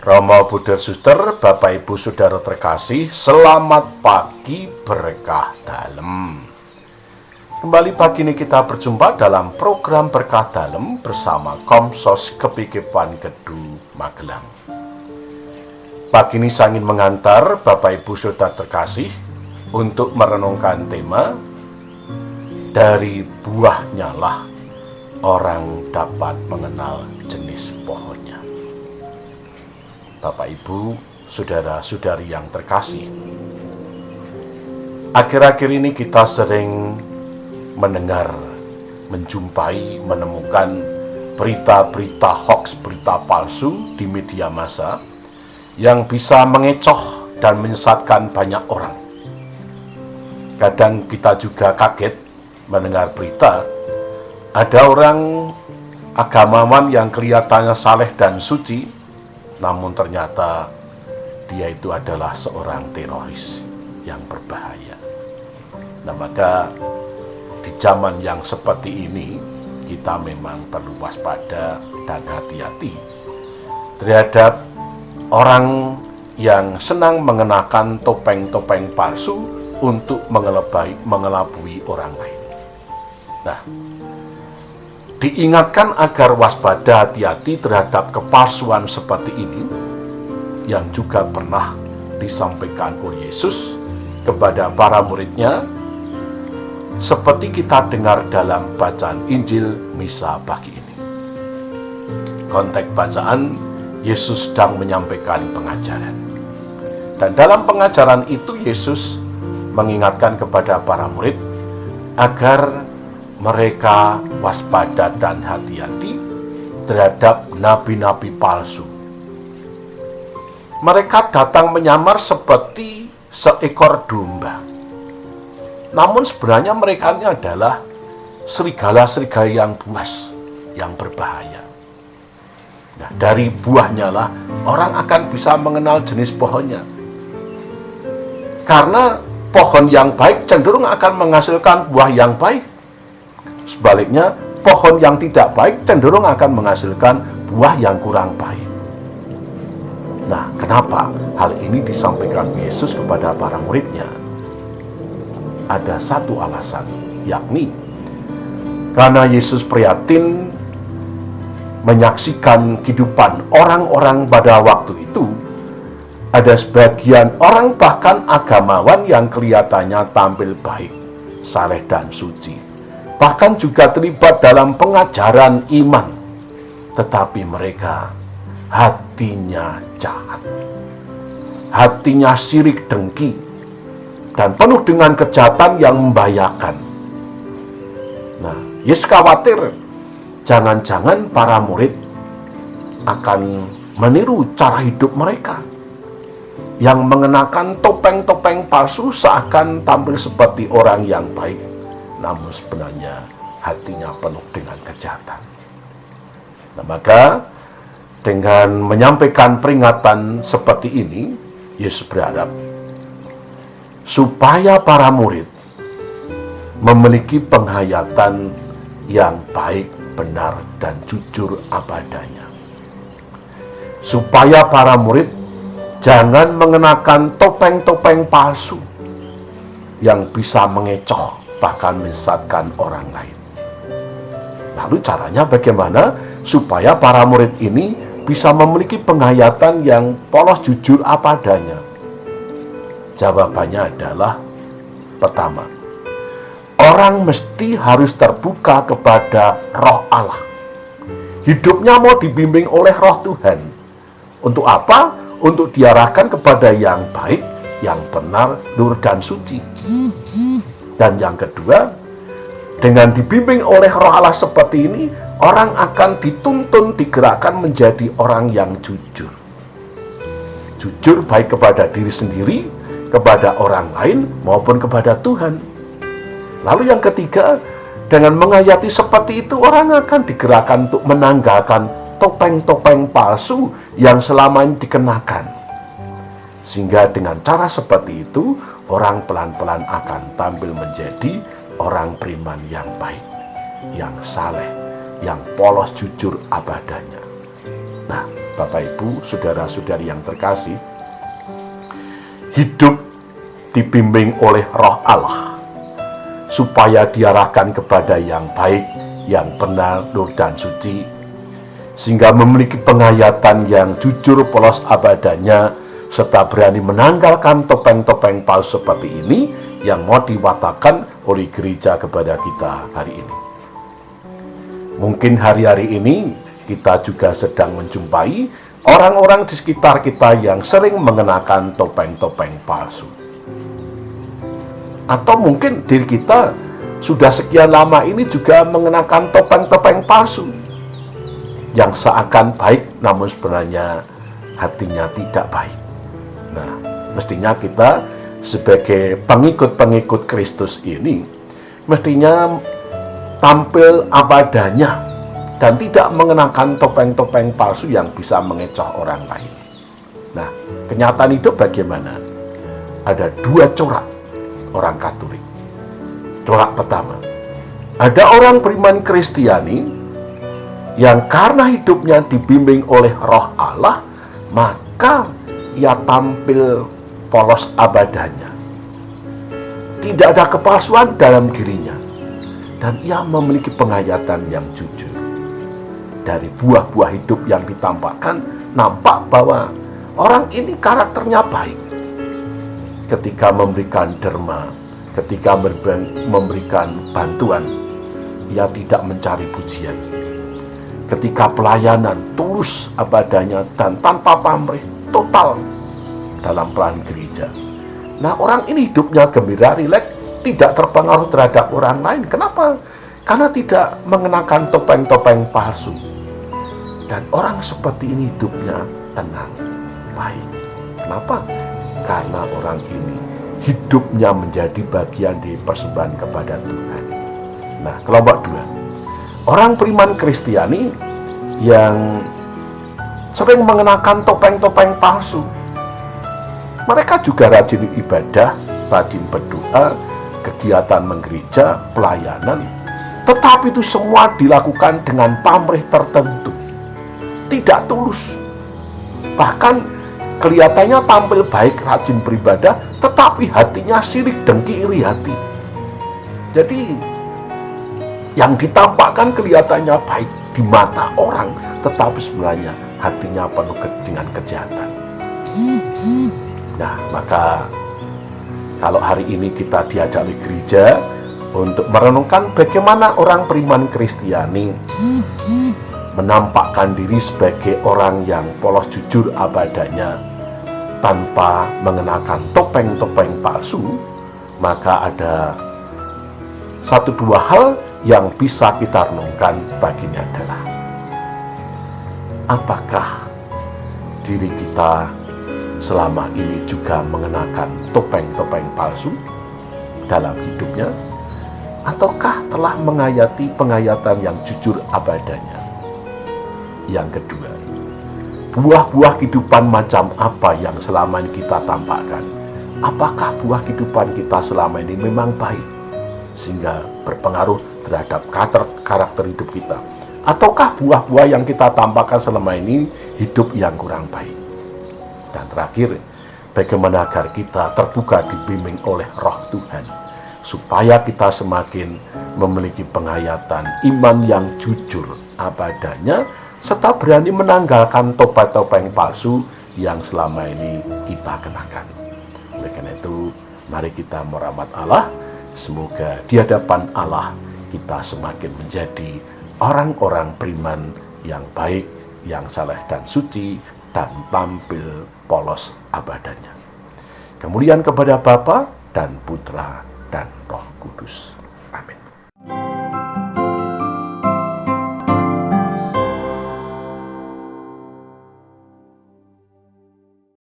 Romo Buder Suster, Bapak Ibu Saudara terkasih, selamat pagi berkah dalem. Kembali pagi ini kita berjumpa dalam program Berkah Dalem bersama Komsos Kepikepan Kedu Magelang. Pagi ini saya ingin mengantar Bapak Ibu Saudara terkasih untuk merenungkan tema dari buahnya lah orang dapat mengenal jenis pohonnya. Bapak Ibu, saudara-saudari yang terkasih, akhir-akhir ini kita sering mendengar, menjumpai, menemukan berita-berita hoax, berita palsu di media massa yang bisa mengecoh dan menyesatkan banyak orang. Kadang kita juga kaget mendengar berita ada orang agamawan yang kelihatannya saleh dan suci, namun ternyata dia itu adalah seorang teroris yang berbahaya. Nah, maka di zaman yang seperti ini kita memang perlu waspada dan hati-hati terhadap orang yang senang mengenakan topeng-topeng palsu untuk mengelabui orang lain. Nah, diingatkan agar waspada, hati-hati terhadap kepalsuan seperti ini yang juga pernah disampaikan oleh Yesus kepada para muridnya, seperti kita dengar dalam bacaan Injil Misa pagi ini. Konteks bacaan, Yesus sedang menyampaikan pengajaran. Dan dalam pengajaran itu Yesus mengingatkan kepada para murid agar mereka waspada dan hati-hati terhadap nabi-nabi palsu. Mereka datang menyamar seperti seekor domba. Namun sebenarnya mereka ini adalah serigala-serigala yang buas, yang berbahaya. Nah, dari buahnya lah orang akan bisa mengenal jenis pohonnya. Karena pohon yang baik cenderung akan menghasilkan buah yang baik. Sebaliknya, pohon yang tidak baik cenderung akan menghasilkan buah yang kurang baik. Nah, kenapa hal ini disampaikan Yesus kepada para muridnya? Ada satu alasan, yakni karena Yesus prihatin menyaksikan kehidupan orang-orang pada waktu itu. Ada sebagian orang bahkan agamawan yang kelihatannya tampil baik, saleh dan suci, bahkan juga terlibat dalam pengajaran iman, tetapi mereka hatinya jahat, hatinya sirik dengki, dan penuh dengan kejahatan yang membahayakan. Nah, Yesus khawatir jangan-jangan para murid akan meniru cara hidup mereka yang mengenakan topeng-topeng palsu seakan tampil seperti orang yang baik, namun sebenarnya hatinya penuh dengan kejahatan. Nah, maka dengan menyampaikan peringatan seperti ini, Yesus berharap supaya para murid memiliki penghayatan yang baik, benar, dan jujur apa adanya. Supaya para murid jangan mengenakan topeng-topeng palsu yang bisa mengecoh bahkan menyesatkan orang lain. Lalu caranya bagaimana supaya para murid ini bisa memiliki penghayatan yang polos, jujur apa adanya? Jawabannya adalah, pertama, orang mesti harus terbuka kepada Roh Allah. Hidupnya mau dibimbing oleh Roh Tuhan. Untuk apa? Untuk diarahkan kepada yang baik, yang benar, nur dan suci. Dan yang kedua, dengan dibimbing oleh Roh Allah seperti ini, orang akan dituntun, digerakkan menjadi orang yang jujur. Jujur baik kepada diri sendiri, kepada orang lain, maupun kepada Tuhan. Lalu yang ketiga, dengan menghayati seperti itu, orang akan digerakkan untuk menanggalkan topeng-topeng palsu yang selama ini dikenakan. Sehingga dengan cara seperti itu, orang pelan-pelan akan tampil menjadi orang beriman yang baik, yang saleh, yang polos, jujur apa adanya. Nah, Bapak Ibu, saudara-saudari yang terkasih, hidup dibimbing oleh Roh Allah supaya diarahkan kepada yang baik, yang benar, nur dan suci, sehingga memiliki penghayatan yang jujur, polos abadanya, serta berani menanggalkan topeng-topeng palsu seperti ini yang mau diwatakan oleh gereja kepada kita hari ini. Mungkin hari-hari ini kita juga sedang menjumpai orang-orang di sekitar kita yang sering mengenakan topeng-topeng palsu. Atau mungkin diri kita sudah sekian lama ini juga mengenakan topeng-topeng palsu yang seakan baik namun sebenarnya hatinya tidak baik. Nah, mestinya kita sebagai pengikut-pengikut Kristus ini mestinya tampil apa adanya dan tidak mengenakan topeng-topeng palsu yang bisa mengecoh orang lain. Nah, kenyataan itu bagaimana? Ada dua corak orang Katolik. Corak pertama, ada orang beriman Kristiani yang karena hidupnya dibimbing oleh Roh Allah, maka ia tampil polos abadanya. Tidak ada kepalsuan dalam dirinya, dan ia memiliki penghayatan yang jujur. Dari buah-buah hidup yang ditampakkan, nampak bahwa orang ini karakternya baik. Ketika memberikan derma, ketika memberikan bantuan, ia tidak mencari pujian. Ketika pelayanan, tulus abadanya dan tanpa pamrih, total dalam peran gereja. Nah, orang ini hidupnya gembira, rileks, tidak terpengaruh terhadap orang lain. Kenapa? Karena tidak mengenakan topeng-topeng palsu. Dan orang seperti ini hidupnya tenang, baik. Kenapa? Karena orang ini hidupnya menjadi bagian dari persembahan kepada Tuhan. Nah, kelompok dua, orang beriman Kristiani yang sering mengenakan topeng-topeng palsu. Mereka juga rajin ibadah, rajin berdoa, kegiatan menggereja, pelayanan, tetapi itu semua dilakukan dengan pamrih tertentu, tidak tulus. Bahkan kelihatannya tampil baik, rajin beribadah, tetapi hatinya sirik, dengki, iri hati. Jadi yang ditampakkan kelihatannya baik di mata orang, tetapi sebenarnya hatinya penuh dengan kejahatan. Nah, maka kalau hari ini kita diajak oleh gereja untuk merenungkan bagaimana orang beriman Kristiani menampakkan diri sebagai orang yang polos jujur apa adanya tanpa mengenakan topeng-topeng palsu, maka ada satu dua hal yang bisa kita renungkan baginya adalah, apakah diri kita selama ini juga mengenakan topeng-topeng palsu dalam hidupnya, ataukah telah menghayati penghayatan yang jujur apa adanya? Yang kedua, buah-buah kehidupan macam apa yang selama ini kita tampakkan? Apakah buah kehidupan kita selama ini memang baik sehingga berpengaruh terhadap karakter hidup kita? Ataukah buah-buah yang kita tampakkan selama ini hidup yang kurang baik? Dan terakhir, bagaimana agar kita terbuka dibimbing oleh Roh Tuhan supaya kita semakin memiliki penghayatan iman yang jujur apa adanya, serta berani menanggalkan topeng-topeng palsu yang selama ini kita kenakan. Oleh karena itu, mari kita merahmat Allah. Semoga di hadapan Allah kita semakin menjadi orang-orang beriman yang baik, yang saleh dan suci, dan tampil polos abadanya. Kemuliaan kepada Bapa dan Putra dan Roh Kudus. Amin.